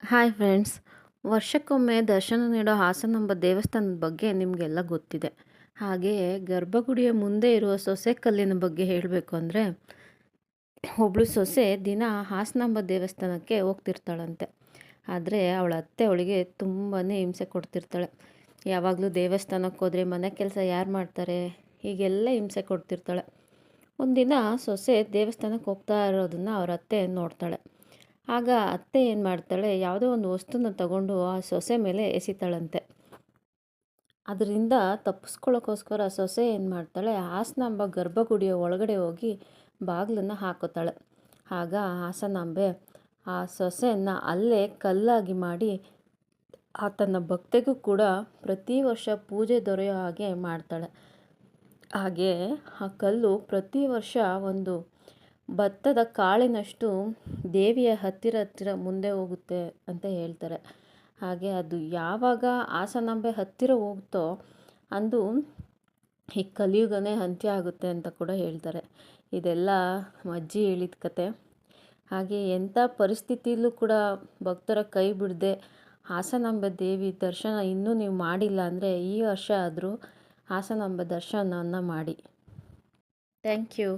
Hi friends. ವರ್ಷಕ್ಕೊಮ್ಮೆ ದರ್ಶನ ನೀಡೋ ಹಾಸನಾಂಬ ದೇವಸ್ಥಾನದ ಬಗ್ಗೆ ನಿಮಗೆಲ್ಲ ಗೊತ್ತಿದೆ. ಹಾಗೆಯೇ ಗರ್ಭಗುಡಿಯ ಮುಂದೆ ಇರುವ ಸೊಸೆ ಕಲ್ಲಿನ ಬಗ್ಗೆ ಹೇಳಬೇಕು ಅಂದರೆ, ಒಬ್ಬಳು ಸೊಸೆ ದಿನ ಹಾಸನಾಂಬ ದೇವಸ್ಥಾನಕ್ಕೆ ಹೋಗ್ತಿರ್ತಾಳಂತೆ. ಆದರೆ ಅವಳ ಅತ್ತೆ ಅವಳಿಗೆ ತುಂಬಾ ಹಿಂಸೆ ಕೊಡ್ತಿರ್ತಾಳೆ. ಯಾವಾಗಲೂ ದೇವಸ್ಥಾನಕ್ಕೆ ಹೋದರೆ ಮನೆ ಕೆಲಸ ಯಾರು ಮಾಡ್ತಾರೆ, ಹೀಗೆಲ್ಲ ಹಿಂಸೆ ಕೊಡ್ತಿರ್ತಾಳೆ. ಒಂದಿನ ಸೊಸೆ ದೇವಸ್ಥಾನಕ್ಕೆ ಹೋಗ್ತಾ ಇರೋದನ್ನು ಅವರ ಅತ್ತೆ ನೋಡ್ತಾಳೆ. ಆಗ ಅತ್ತೆ ಏನು ಮಾಡ್ತಾಳೆ, ಯಾವುದೋ ಒಂದು ವಸ್ತುನ ತಗೊಂಡು ಆ ಸೊಸೆ ಮೇಲೆ ಎಸಿತಾಳಂತೆ. ಅದರಿಂದ ತಪ್ಪಿಸ್ಕೊಳ್ಳೋಕ್ಕೋಸ್ಕರ ಸೊಸೆ ಏನು ಮಾಡ್ತಾಳೆ, ಹಾಸನಾಂಬ ಗರ್ಭಗುಡಿಯ ಒಳಗಡೆ ಹೋಗಿ ಬಾಗಿಲನ್ನು ಹಾಕೋತಾಳೆ. ಆಗ ಹಾಸನಾಂಬೆ ಆ ಸೊಸೆಯನ್ನು ಅಲ್ಲೇ ಕಲ್ಲಾಗಿ ಮಾಡಿ ತನ್ನ ಭಕ್ತಿಗೂ ಕೂಡ ಪ್ರತಿ ವರ್ಷ ಪೂಜೆ ದೊರೆಯೋ ಹಾಗೆ ಮಾಡ್ತಾಳೆ. ಹಾಗೆ ಆ ಕಲ್ಲು ಪ್ರತಿ ವರ್ಷ ಒಂದು ಭತ್ತದ ಕಾಳಿನಷ್ಟು ದೇವಿಯ ಹತ್ತಿರ ಮುಂದೆ ಹೋಗುತ್ತೆ ಅಂತ ಹೇಳ್ತಾರೆ. ಹಾಗೆ ಅದು ಯಾವಾಗ ಹಾಸನಾಂಬೆ ಹತ್ತಿರ ಹೋಗುತ್ತೋ ಅಂದು ಈ ಕಲಿಯುಗನೇ ಅಂತ್ಯ ಆಗುತ್ತೆ ಅಂತ ಕೂಡ ಹೇಳ್ತಾರೆ. ಇದೆಲ್ಲ ಅಜ್ಜಿ ಹೇಳಿದ ಕತೆ. ಹಾಗೆ ಎಂಥ ಪರಿಸ್ಥಿತಿಯಲ್ಲೂ ಕೂಡ ಭಕ್ತರ ಕೈ ಬಿಡದೆ ಹಾಸನಾಂಬೆ ದೇವಿ ದರ್ಶನ ಇನ್ನೂ ನೀವು ಮಾಡಿಲ್ಲ ಅಂದರೆ ಈ ವರ್ಷ ಆದರೂ ಹಾಸನಾಂಬೆ ದರ್ಶನವನ್ನು ಮಾಡಿ. Thank you.